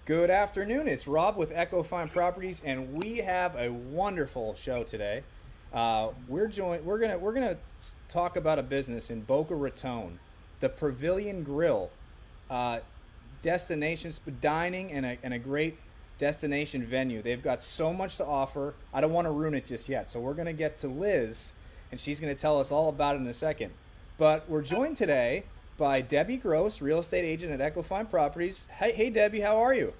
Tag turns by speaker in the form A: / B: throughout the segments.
A: Good afternoon. It's Rob with Echo Fine Properties, and we have a wonderful show today. We're gonna talk about a business in Boca Raton, the Pavilion Grille, uh, destination dining and a great destination venue. They've got so much to offer. I don't want to ruin it just yet, so we're gonna get to Liz, and she's gonna tell us all about it in a second. But we're joined today by Debbie Gross, real estate agent at Echo Fine Properties. Hey, Debbie, how are you?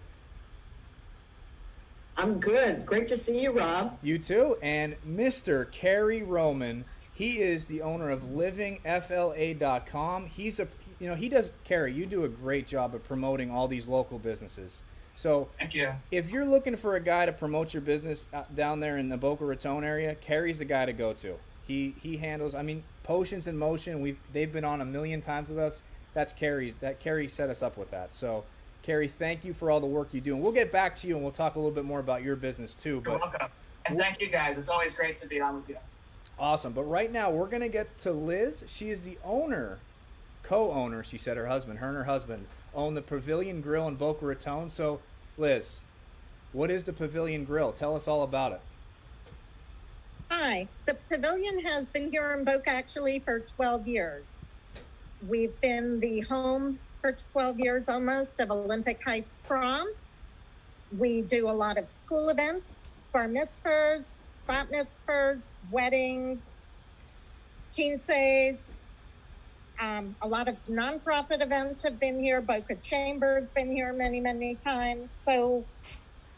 B: I'm good. Great to see you, Rob.
A: You too. And Mr. Cary Roman, he is the owner of livingfla.com. He does, Cary, you do a great job of promoting all these local businesses. So
C: Thank you.
A: if you're looking for a guy to promote your business down there in the Boca Raton area, Cary's the guy to go to. He handles, Potions in Motion. They've been on a million times with us. Cary set us up with that. So Cary, thank you for all the work you do. And we'll get back to you and we'll talk a little bit more about your business too.
C: You're
A: But
C: welcome. And thank you guys. It's always great to be on with you.
A: awesome. But right now we're gonna get to Liz. She is the owner, co-owner, she said her and her husband own the Pavilion Grill in Boca Raton. So Liz, what is the Pavilion Grill? Tell us all about it.
D: Hi, the pavilion has been here in Boca actually for 12 years. We've been the home for 12 years almost of Olympic Heights Prom. We do a lot of school events, bar mitzvahs, bat mitzvahs, weddings, quinces. A lot of nonprofit events have been here. Boca Chamber's been here many, many times. So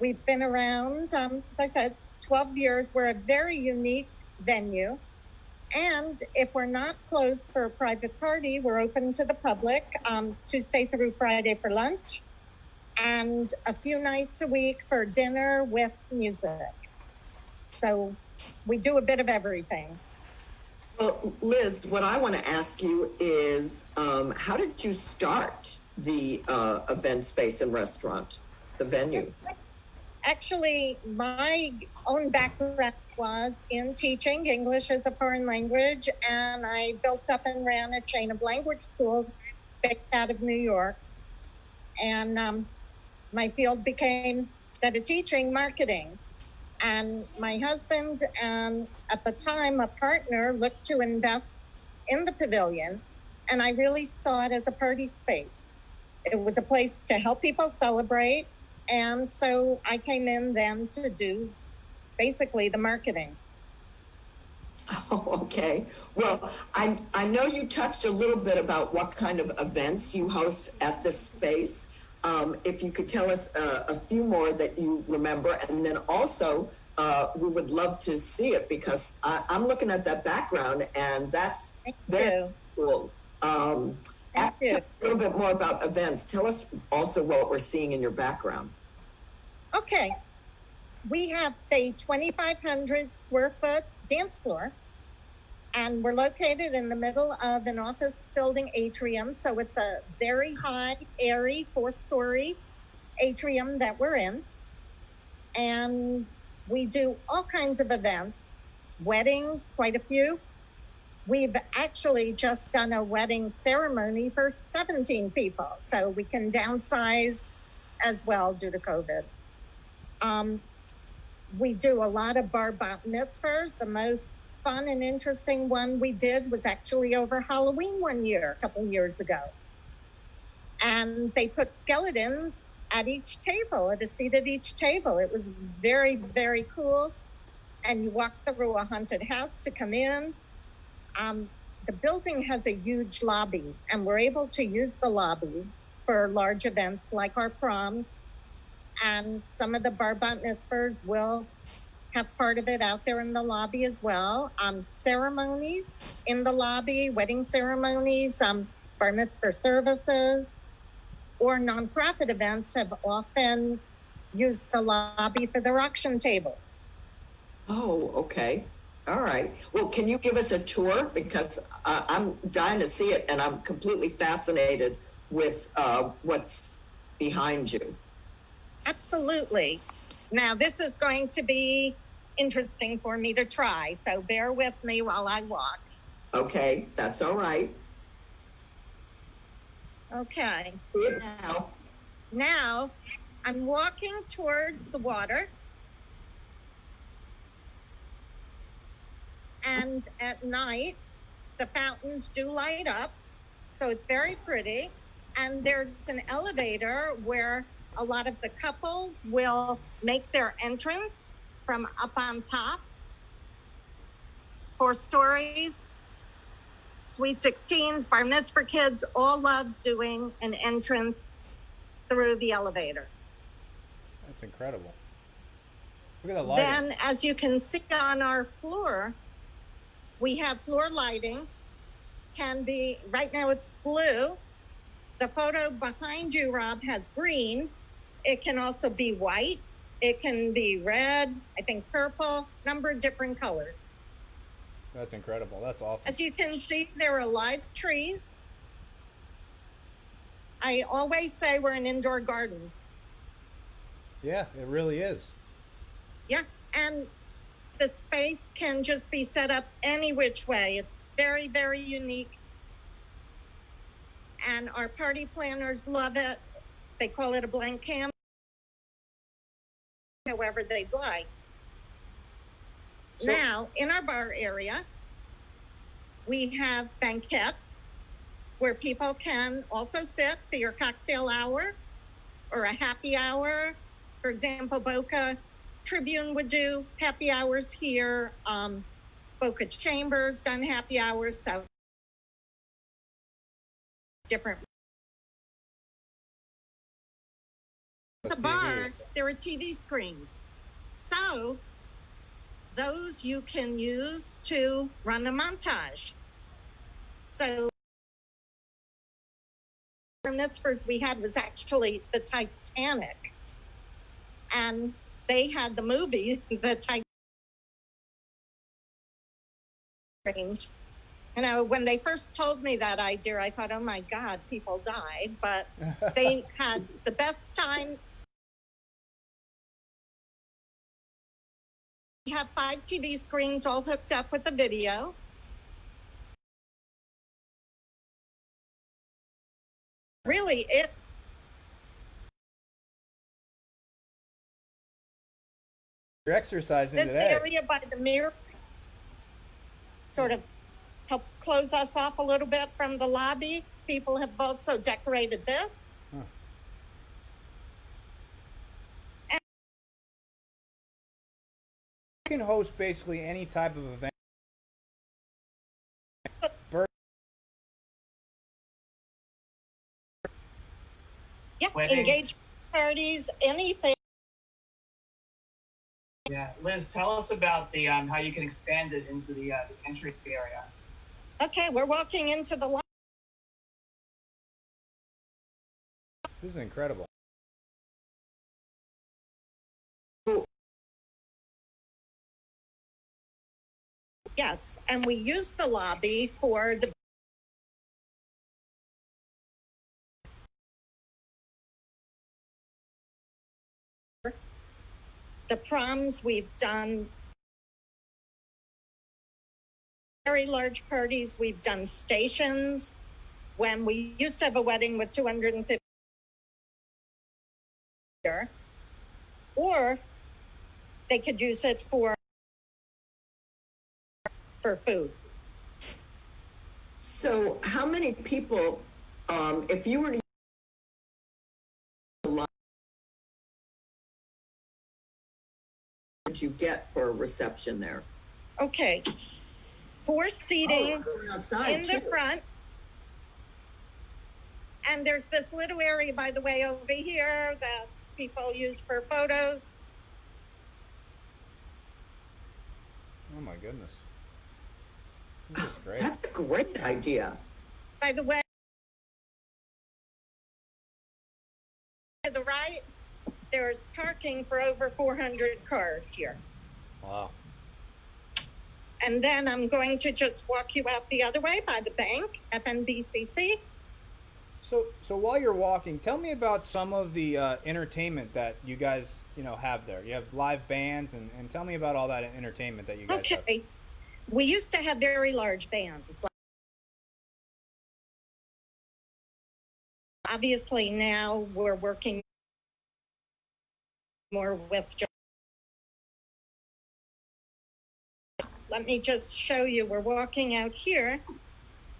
D: we've been around, as I said, 12 years. We're a very unique venue. And if we're not closed for a private party, we're open to the public Tuesday through Friday for lunch and a few nights a week for dinner with music. So we do a bit of everything.
B: Well, Liz, what I want to ask you is how did you start the event space and restaurant, the venue?
D: Actually, my own background was in teaching English as a foreign language, and I built up and ran a chain of language schools based out of New York. And my field became, instead of teaching, marketing. And my husband and at the time a partner looked to invest in the pavilion, and I really saw it as a party space. It was a place to help people celebrate. And so I came in then to do basically the marketing.
B: Oh, okay. Well, I know you touched a little bit about what kind of events you host at this space. If you could tell us a few more that you remember, and then also we would love to see it because I'm looking at that background and that's
D: Thank
B: very
D: you.
B: cool.
D: Thank you.
B: A little bit more about events. Tell us also what we're seeing in your background.
D: Okay. We have a 2,500 square foot dance floor, and we're located in the middle of an office building atrium. So it's a very high, airy, 4-story atrium that we're in. And we do all kinds of events, weddings, quite a few. We've actually just done a wedding ceremony for 17 people, so we can downsize as well due to COVID. We do a lot of bar bat mitzvahs. The most fun and interesting one we did was actually over Halloween one year, a couple years ago. And they put skeletons at each table, at a seat at each table. It was very, very cool. And you walk through a haunted house to come in. The building has a huge lobby, and we're able to use the lobby for large events like our proms. And some of the bar bat mitzvahs will have part of it out there in the lobby as well. Ceremonies in the lobby, wedding ceremonies, bar mitzvah services, or nonprofit events have often used the lobby for their auction tables.
B: Oh, okay. All right. Well, can you give us a tour? Because I'm dying to see it, and I'm completely fascinated with what's behind you.
D: Absolutely. Now, this is going to be interesting for me to try, so bear with me while I walk.
B: Okay, that's all right.
D: Okay.
B: See it now.
D: Now, I'm walking towards the water. And at night, the fountains do light up. So it's very pretty. And there's an elevator where a lot of the couples will make their entrance from up on top. 4 stories, sweet 16s, bar mitzvah kids, all love doing an entrance through the elevator.
A: That's incredible. Look at the lighting.
D: Then, as you can see on our floor, we have floor lighting. Can be, right now it's blue. The photo behind you, Rob, has green. It can also be white. It can be red, I think purple, number of different colors.
A: That's incredible. That's awesome.
D: As you can see, there are live trees. I always say we're an indoor garden.
A: Yeah, it really is.
D: Yeah, and the space can just be set up any which way. It's very, very unique. And our party planners love it. They call it a blank canvas, however they'd like. Now, in our bar area, we have banquettes where people can also sit for your cocktail hour or a happy hour. For example, Boca Tribune would do happy hours here. Boca Chambers done happy hours, so different. At the bar, there are TV screens. So those you can use to run a montage. So the mitzvahs we had was actually the Titanic. And they had the movie, the Titanic. You know, when they first told me that idea, I thought, oh my God, people died. But they had the best time. We have 5 TV screens all hooked up with a video. Really,
A: You're exercising
D: this
A: today.
D: area by the mirror sort of helps close us off a little bit from the lobby. People have also decorated this.
A: Huh. You can host basically any type of event.
D: Yeah,
C: Weddings.
D: engagement parties, anything.
C: Yeah, Liz, tell us about the how you can expand it into the entry area.
D: Okay, we're walking into the lobby.
A: This is incredible.
D: Yes, and we use the lobby for the proms. We've done very large parties. We've done stations. When we used to have a wedding with 250, or they could use it for food.
B: So how many people, if you were to would you get for a reception there?
D: Okay, 4 seating
B: going outside
D: in the
B: too.
D: front. And there's this little area, by the way, over here that people use for photos.
A: Oh my goodness. This is great.
B: That's a great idea.
D: By the way, to the right, there's parking for over 400 cars here.
A: Wow.
D: And then I'm going to just walk you out the other way by the bank, FNBCC.
A: So while you're walking, tell me about some of the entertainment that you guys, have there. You have live bands, and tell me about all that entertainment that you guys have.
D: Okay. We used to have very large bands. Obviously now we're working more with. Let me just show you. We're walking out here.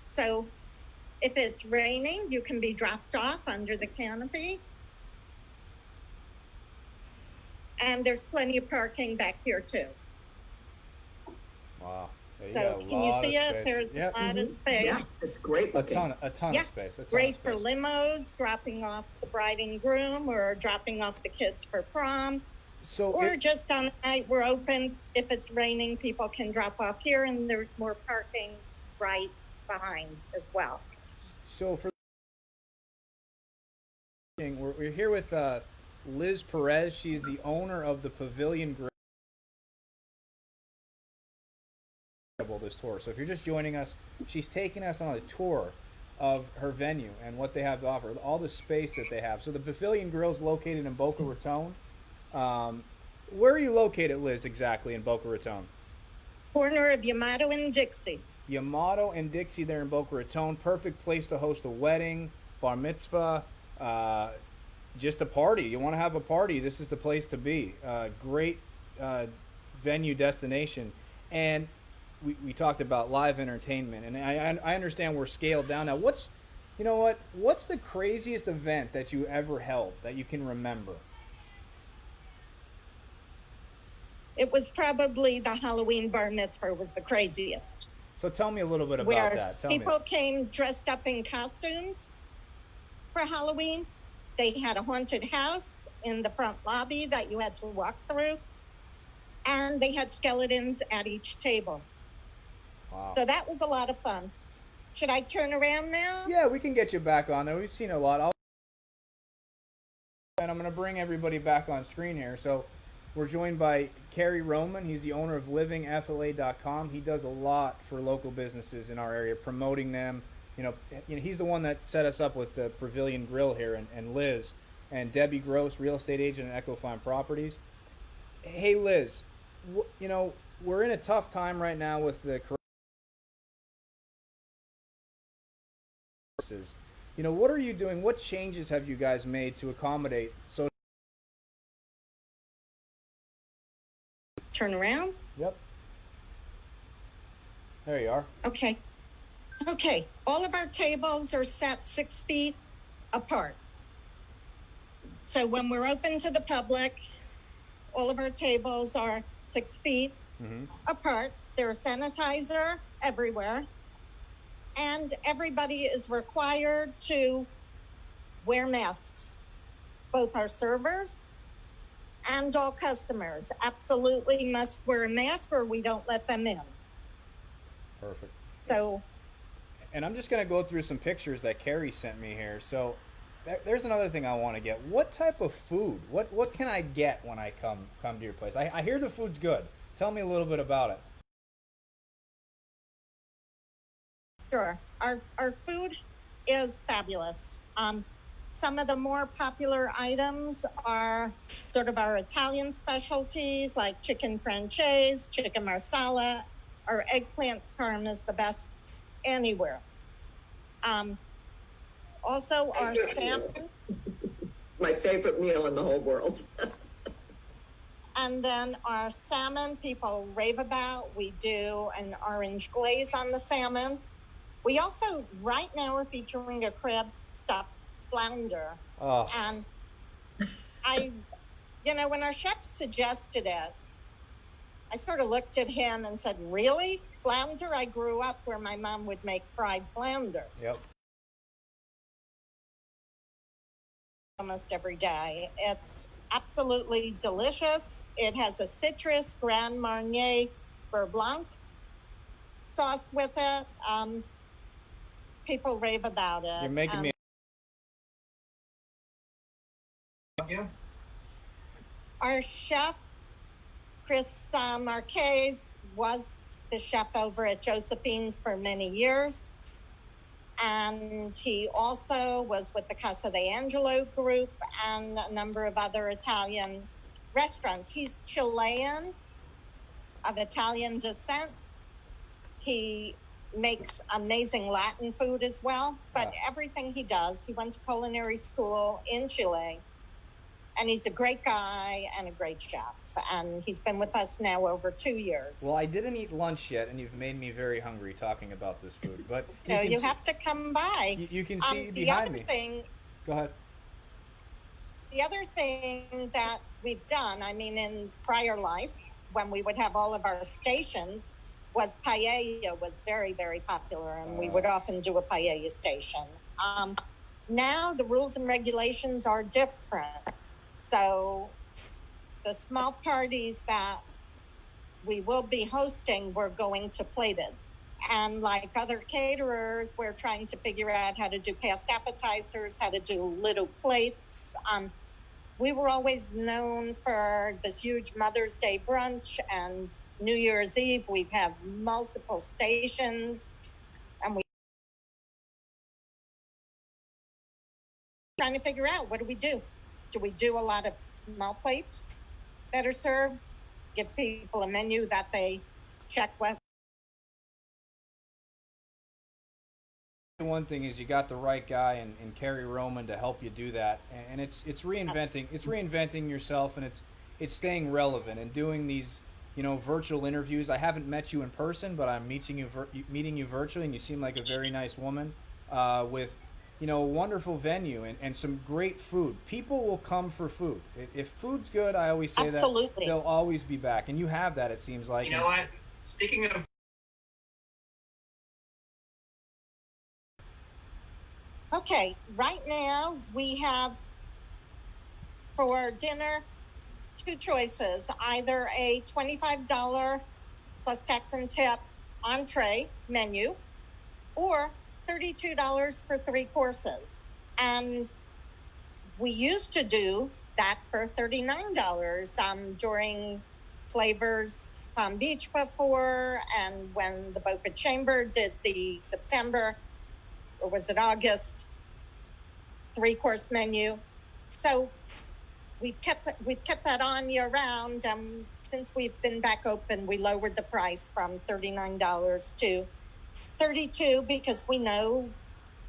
D: So if it's raining, you can be dropped off under the canopy. And there's plenty of parking back here too.
A: Wow.
D: So can you see it? There's a lot of space.
B: Yeah, it's great
A: A
B: looking.
A: ton of space. A ton
D: Great
A: of
D: for
A: space.
D: limos, dropping off the bride and groom, or dropping off the kids for prom.
A: So
D: Or just on a night we're open. If it's raining, people can drop off here, and there's more parking right behind as well.
A: So for we're here with Liz Perez. She's the owner of the Pavilion Grille. This tour. So if you're just joining us, she's taking us on a tour of her venue and what they have to offer, all the space that they have. So the Pavilion Grille is located in Boca Raton. Where are you located, Liz, exactly in Boca Raton?
D: Corner of Yamato and Dixie.
A: Yamato and Dixie there in Boca Raton. Perfect place to host a wedding, bar mitzvah, just a party. You want to have a party, this is the place to be. Great venue destination. And we talked about live entertainment, and I understand we're scaled down now. What's the craziest event that you ever held that you can remember?
D: It was probably the Halloween bar mitzvah was the craziest.
A: So tell me a little bit about
D: where
A: that.
D: People came dressed up in costumes for Halloween. They had a haunted house in the front lobby that you had to walk through, and they had skeletons at each table.
A: Wow.
D: So that was a lot of fun. Should I turn around now?
A: Yeah, we can get you back on there. We've seen a lot. And I'm going to bring everybody back on screen here. So we're joined by Cary Roman. He's the owner of livingfla.com. He does a lot for local businesses in our area, promoting them. He's the one that set us up with the Pavilion Grille here, and Liz, and Debbie Gross, real estate agent at Ecofine Properties. Hey, Liz, we're in a tough time right now with the what are you doing? What changes have you guys made to accommodate social?
D: Turn around.
A: Yep. There you are.
D: Okay. All of our tables are set 6 feet apart. So when we're open to the public, all of our tables are 6 feet apart. There's sanitizer everywhere. And everybody is required to wear masks. Both our servers and all customers absolutely must wear a mask or we don't let them in.
A: Perfect.
D: So,
A: and I'm just going to go through some pictures that Cary sent me here. So there's another thing I want to get. What type of food? What can I get when I come to your place? I hear the food's good. Tell me a little bit about it.
D: Sure. Our food is fabulous. Some of the more popular items are sort of our Italian specialties like chicken franchise, chicken marsala. Our eggplant parm is the best anywhere. Also, our salmon.
B: It's my favorite meal in the whole world.
D: And then our salmon, people rave about. We do an orange glaze on the salmon. We also, right now, are featuring a crab stuffed flounder.
A: Oh.
D: And when our chef suggested it, I sort of looked at him and said, really? Flounder? I grew up where my mom would make fried flounder.
A: Yep.
D: Almost every day. It's absolutely delicious. It has a citrus Grand Marnier Beurre Blanc sauce with it. People rave about it.
A: You're making me.
C: Yeah.
D: Our chef, Chris Marquez, was the chef over at Josephine's for many years. And he also was with the Casa de Angelo group and a number of other Italian restaurants. He's Chilean of Italian descent. He makes amazing Latin food as well, but everything he does, he went to culinary school in Chile, And he's a great guy and a great chef. And he's been with us now over 2 years.
A: Well, I didn't eat lunch yet, and you've made me very hungry talking about this food. But
D: So you have to come by.
A: You can see behind me. Go ahead.
D: The other thing that we've done, I mean, in prior life, when we would have all of our stations, was paella was very, very popular, and we would often do a paella station. Now the rules and regulations are different. So the small parties that we will be hosting, we're going to plated. And like other caterers, we're trying to figure out how to do past appetizers, how to do little plates. We were always known for this huge Mother's Day brunch, and New Year's Eve, we have multiple stations, and we're trying to figure out, what do we do? Do we do a lot of small plates that are served? Give people a menu that they check with?
A: One thing is you got the right guy in Cary Roman to help you do that, and it's reinventing it's reinventing yourself, and it's staying relevant and doing these virtual interviews. I haven't met you in person, but I'm meeting you virtually, and you seem like a very nice woman with a wonderful venue and some great food. People will come for food. If food's good, I always say
D: Absolutely.
A: that they'll always be back, and you have that, it seems like.
C: You know what? Speaking of
D: Okay, right now we have for dinner 2 choices, either a $25 plus tax and tip entree menu or $32 for 3 courses. And we used to do that for $39 during Flavors Palm Beach before, and when the Boca Chamber did the September, or was it August, 3-course menu. So we've kept that on year round. Since we've been back open, we lowered the price from $39 to $32 because we know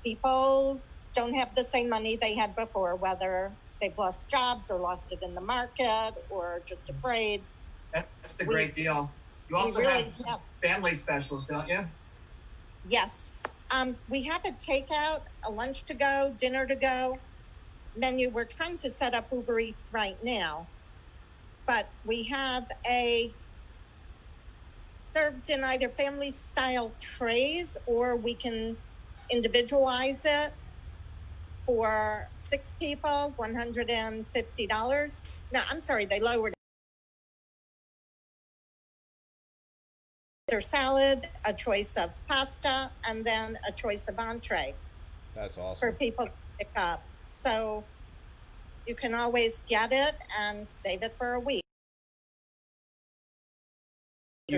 D: people don't have the same money they had before, whether they've lost jobs or lost it in the market or just afraid.
C: That's a great deal. You also
D: really
C: have family specials, don't you?
D: Yes. We have a takeout, a lunch to go, dinner to go menu. We're trying to set up Uber Eats right now, but we have served in either family style trays, or we can individualize it for 6 people, $150. No, I'm sorry, they lowered it. Their salad, a choice of pasta, and then a choice of entree.
A: That's awesome.
D: For people to pick up. So you can always get it and save it for a week.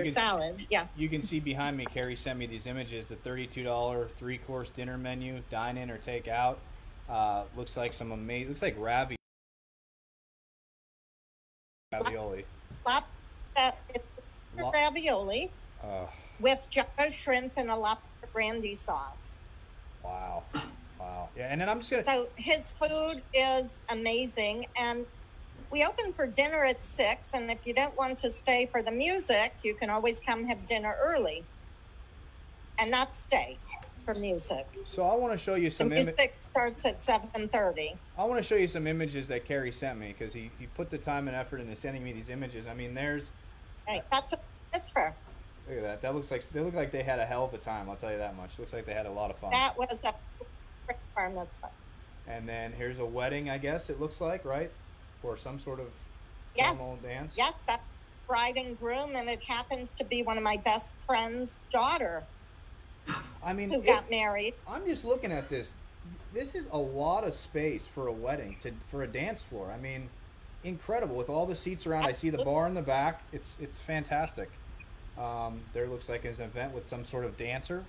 D: Salad, yeah.
A: You can see behind me, Cary sent me these images, the $32 3-course dinner menu, dine in or take out. Looks like some amazing, looks like ravioli.
D: Ravioli with jumbo shrimp and a lobster brandy sauce.
A: Wow. Wow. Yeah, and then I'm just going to...
D: So his food is amazing, and we open for dinner at 6, and if you don't want to stay for the music, you can always come have dinner early and not stay for music.
A: So I want to show you some...
D: The music starts at 7:30.
A: I want to show you some images that Cary sent me, because he put the time and effort into sending me these images. I mean, there's...
D: Right, that's fair.
A: Look at that. They look like they had a hell of a time, I'll tell you that much. Looks like they had a lot of fun.
D: That was a bar mitzvah.
A: And then here's a wedding, I guess it looks like, right? Or some sort of formal dance.
D: Yes, that's bride and groom, and it happens to be one of my best friend's daughter.
A: I mean,
D: who got married.
A: I'm just looking at this. This is a lot of space for a wedding, for a dance floor. I mean, incredible with all the seats around.
D: Absolutely.
A: I see the bar in the back. It's fantastic. There looks like it's an event with some sort of dancer.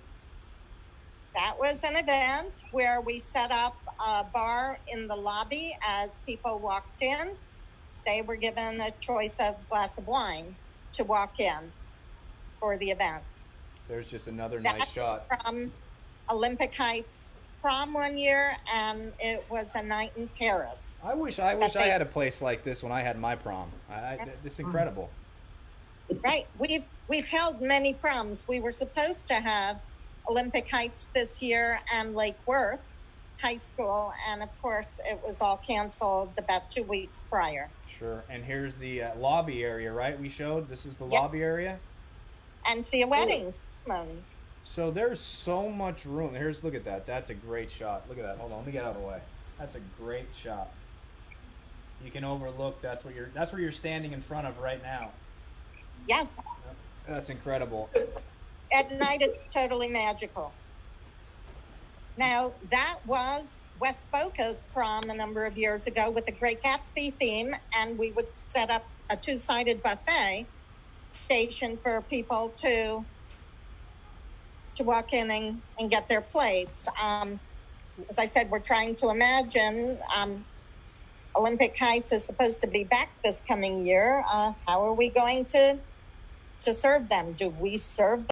D: That was an event where we set up a bar in the lobby. As people walked in, they were given a choice of glass of wine to walk in for the event.
A: There's just another nice shot.
D: From Olympic Heights prom one year, and it was a night in Paris.
A: I wish I had a place like this when I had my prom. This is incredible.
D: Right. We've held many proms. We were supposed to have Olympic Heights this year and Lake Worth High School, and of course it was all canceled about 2 weeks prior.
A: Sure. And here's the lobby area, right? We showed this is the
D: Yep.
A: lobby area.
D: And see a wedding ceremony.
A: So there's so much room. Look at that. That's a great shot. Look at that. Hold on, let me get out of the way. That's a great shot. You can overlook. That's where you're standing in front of right now.
D: Yes.
A: That's incredible.
D: At night, it's totally magical. Now, that was West Boca's prom a number of years ago with the Great Gatsby theme, and we would set up a two-sided buffet station for people to walk in and get their plates. As I said, we're trying to imagine Olympic Heights is supposed to be back this coming year. How are we going to serve them? Do we serve them?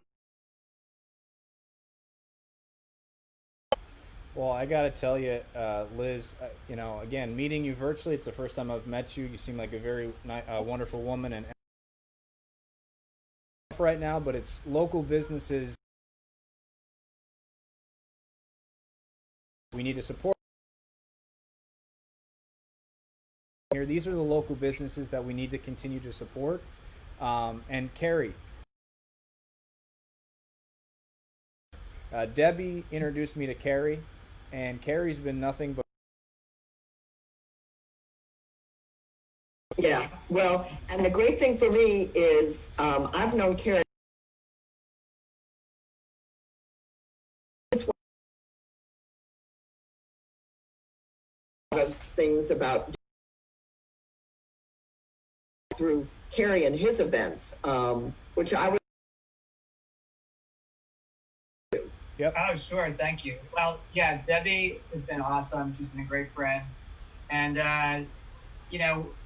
A: Well, I got to tell you, Liz, again, meeting you virtually, it's the first time I've met you. You seem like a very wonderful woman and right now, but it's local businesses we need to support. Here, these are the local businesses that we need to continue to support. And Cary, Debbie introduced me to Cary, and Cary's been nothing but.
B: Yeah, well, and the great thing for me is I've known Cary of things about through Cary and his events, which I would.
A: Yep.
C: Oh, sure. Thank you. Well, yeah, Debbie has been awesome. She's been a great friend. And,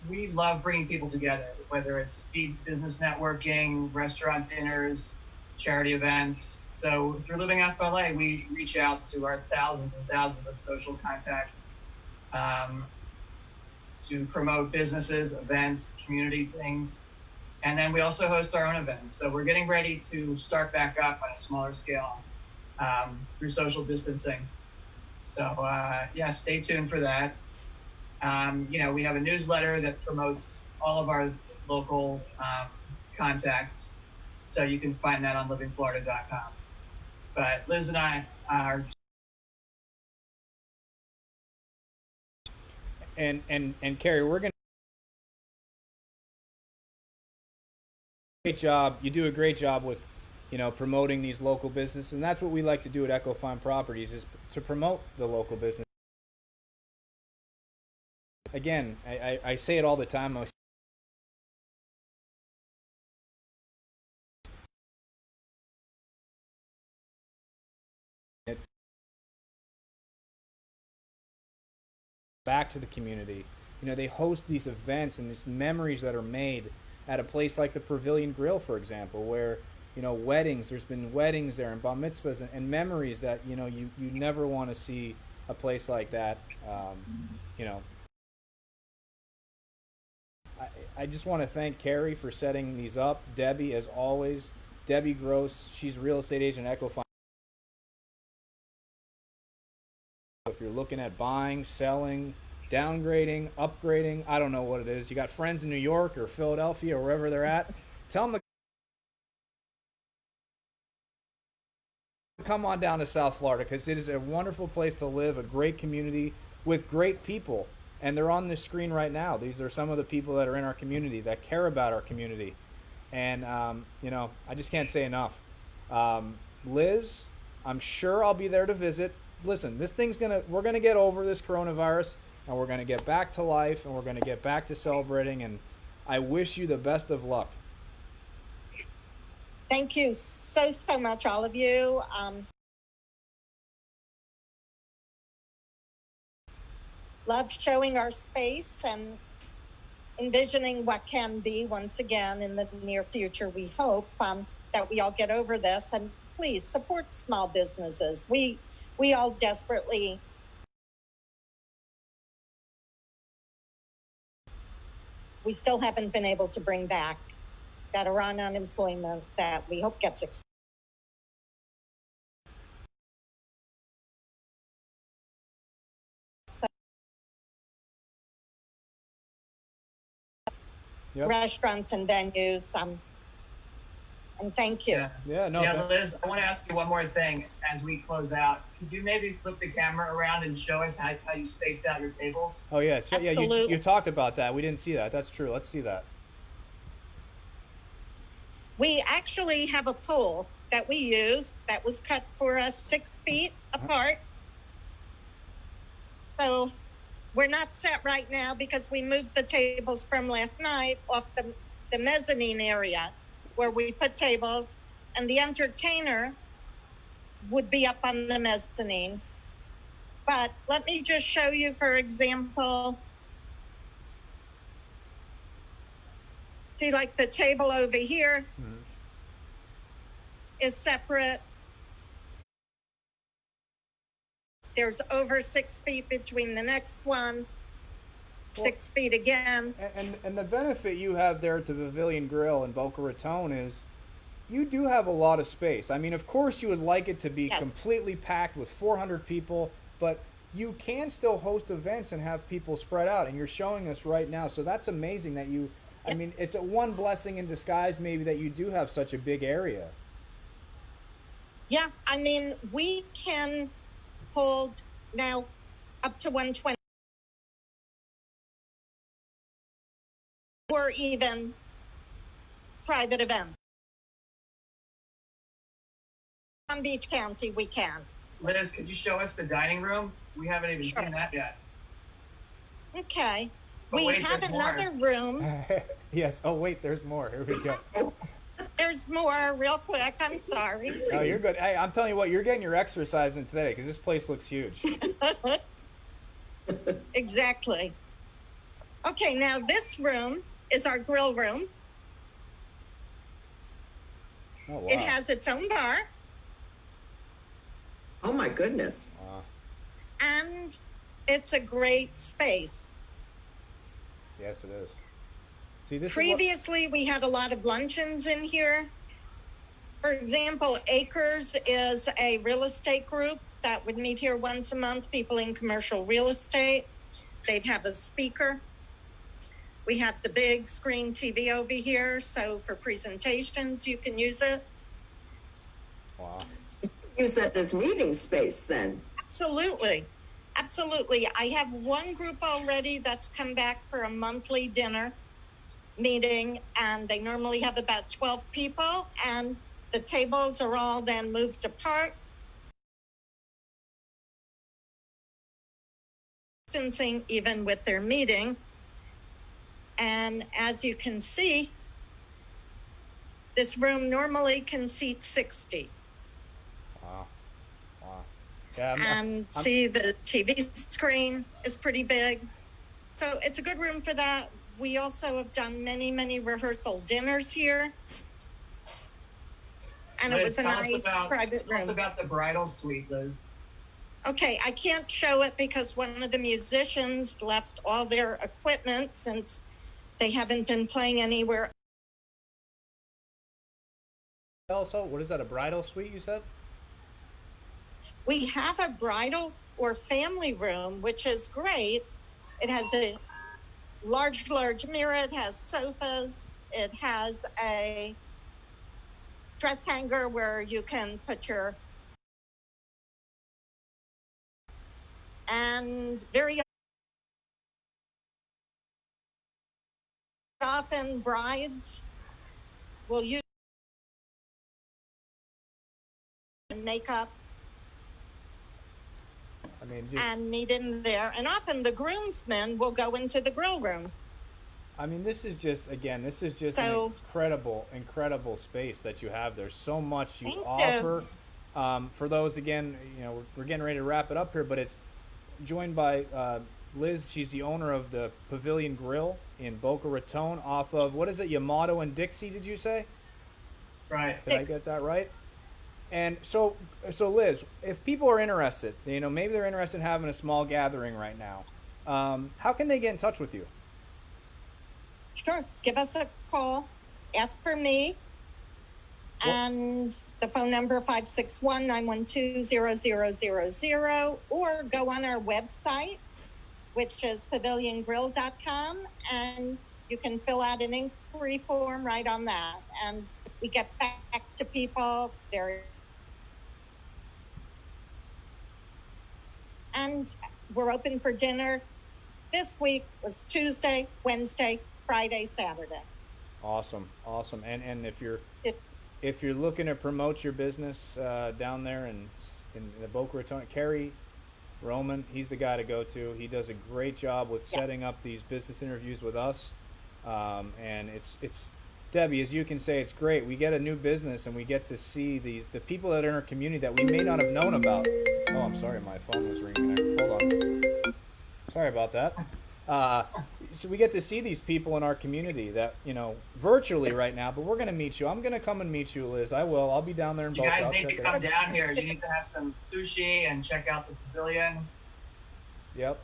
C: we love bringing people together, whether it's speed business networking, restaurant dinners, charity events. So if you're living out of LA, we reach out to our thousands and thousands of social contacts to promote businesses, events, community things. And then we also host our own events. So we're getting ready to start back up on a smaller scale through social distancing. So stay tuned for that. We have a newsletter that promotes all of our local contacts. So you can find that on livingflorida.com. But Liz and I are.
A: And Cary, we're going to great job. You do a great job with, promoting these local businesses, and that's what we like to do at Echo Fine Properties is to promote the local business. Again, I say it all the time. It's back to the community. They host these events and these memories that are made at a place like the Pavilion Grille, for example, where weddings. There's been weddings there and bar mitzvahs and memories that you never want to see a place like that. I just want to thank Cary for setting these up. Debbie, as always, Debbie Gross. She's a real estate agent at Echo Fine. If you're looking at buying, selling, downgrading, upgrading, I don't know what it is. You got friends in New York or Philadelphia or wherever they're at. Tell them to come on down to South Florida because it is a wonderful place to live, a great community with great people. And they're on this screen right now. These are some of the people that are in our community that care about our community. And, I just can't say enough. Liz, I'm sure I'll be there to visit. Listen, we're going to get over this coronavirus and we're going to get back to life and we're going to get back to celebrating. And I wish you the best of luck.
D: Thank you so much, all of you. Love showing our space and envisioning what can be once again in the near future. We hope that we all get over this, and please support small businesses. We we all desperately we still haven't been able to bring back that are on unemployment that we hope gets extended.
A: Yep.
D: Restaurants and venues. And thank you.
C: Yeah, Liz, I want to ask you one more thing as we close out. Could you maybe flip the camera around and show us how you spaced out your tables?
A: Oh, yeah. So,
D: Absolutely.
A: yeah, you talked about that. We didn't see that. That's true. Let's see that.
D: We actually have a pole that we use that was cut for us 6 feet apart. So we're not set right now because we moved the tables from last night off the mezzanine area where we put tables, and the entertainer would be up on the mezzanine. But let me just show you, for example, see, like the table over here is separate. There's over 6 feet between the next one, 6 feet again.
A: And the benefit you have there at the Pavilion Grille in Boca Raton is you do have a lot of space. I mean, of course, you would like it to be completely packed with 400 people, but you can still host events and have people spread out, and you're showing us right now. So that's amazing that you, I mean, it's a one blessing in disguise maybe that you do have such a big area.
D: Yeah, I mean, we can hold now up to 120 or even private events. Palm Beach County, we can.
C: Liz, could you show us the dining room? We haven't even seen that yet.
D: Okay.
C: But
D: we have another room.
A: Yes. Oh, wait, there's more. Here we go.
D: There's more, real quick. I'm sorry.
A: Oh, you're good. Hey, I'm telling you what, you're getting your exercise in today because this place looks huge.
D: Exactly. Okay, now this room is our grill room.
A: Oh, wow.
D: It has its own bar.
B: Oh my goodness.
A: Wow.
D: And it's a great space.
A: Yes, it is. See, this
D: Previously, we had a lot of luncheons in here. For example, Acres is a real estate group that would meet here once a month, people in commercial real estate. They'd have a speaker. We have the big screen TV over here, so for presentations, you can use it.
A: Wow.
B: Use that as meeting space then.
D: Absolutely. Absolutely. I have one group already that's come back for a monthly dinner meeting, and they normally have about 12 people, and the tables are all then moved apart. Distancing even with their meeting. And as you can see, this room normally can seat 60.
A: Wow. Wow. Yeah,
D: I'm see, the TV screen is pretty big. So it's a good room for that. We also have done many, many rehearsal dinners here. And it was a nice private room.
C: Tell us about the bridal suite, Liz.
D: Okay, I can't show it because one of the musicians left all their equipment since they haven't been playing anywhere.
A: Also, what is that, a bridal suite you said?
D: We have a bridal or family room, which is great. It has a large mirror. It has sofas. It has a dress hanger where you can put your... And very often brides will use makeup and meet in there. And often the groomsmen will go into the grill room.
A: I mean, this is just, again, this is just an incredible space that you have. There's so much you offer. For those, again, you know, we're getting ready to wrap it up here, but it's joined by Liz. She's the owner of the Pavilion Grille in Boca Raton off of, what is it, Yamato and Dixie, did you say?
C: Right.
A: Did I get that right? And so Liz, if people are interested, you know, maybe they're interested in having a small gathering right now, how can they get in touch with you?
D: Sure. Give us a call. Ask for me. And the phone number 561-912-0000, or go on our website, which is paviliongrill.com, and you can fill out an inquiry form right on that. And we get back to people very. And we're open for dinner. This week was Tuesday, Wednesday, Friday, Saturday.
A: Awesome. And if you're looking to promote your business down there in the Boca Raton, Cary Roman, he's the guy to go to. He does a great job with setting up these business interviews with us. And it's Debbie, as you can say, it's great. We get a new business and we get to see the people that are in our community that we may not have known about. Oh, I'm sorry, my phone was ringing there. Hold on. Sorry about that. So we get to see these people in our community that, you know, virtually right now, but we're going to meet you. I'm going to come and meet you, Liz. I will. I'll be down there in Boca.
C: You guys need to come down here. You need to have some sushi and check out the pavilion.
A: Yep.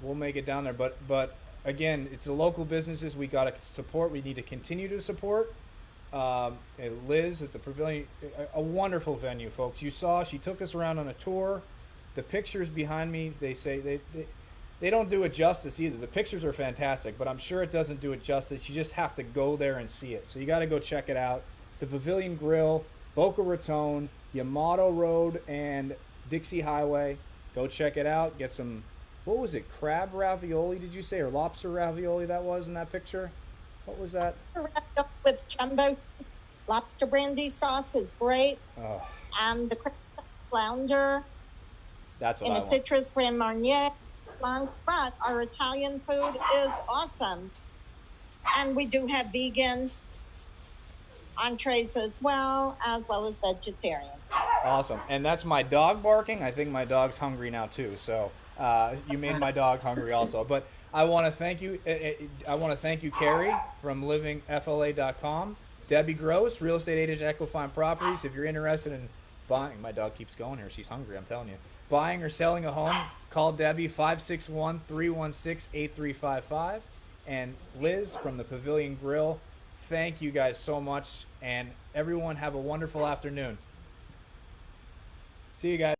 A: We'll make it down there. But again, it's the local businesses we got to support. We need to continue to support. Liz at the Pavilion, a wonderful venue, folks. You saw, she took us around on a tour. The pictures behind me, they say they don't do it justice either. The pictures are fantastic, but I'm sure it doesn't do it justice. You just have to go there and see it. So you got to go check it out. The Pavilion Grille, Boca Raton, Yamato Road, and Dixie Highway. Go check it out. Get some, what was it, crab ravioli, did you say, or lobster ravioli that was in that picture? What was that?
D: With jumbo lobster brandy sauce is great.
A: Oh.
D: And the flounder.
A: That's what
D: in
A: I
D: a
A: want.
D: citrus Grand Marnier. But our Italian food is awesome. And we do have vegan entrees as well as vegetarian.
A: Awesome. And that's my dog barking. I think my dog's hungry now too. So you made my dog hungry also. But I want to thank you. I want to thank you, Cary, from livingfla.com. Debbie Gross, real estate agent at Equifine Properties. If you're interested in buying, my dog keeps going here. She's hungry, I'm telling you. Buying or selling a home, call Debbie 561-316-8355. And Liz from the Pavilion Grille, thank you guys so much. And everyone have a wonderful afternoon. See you guys.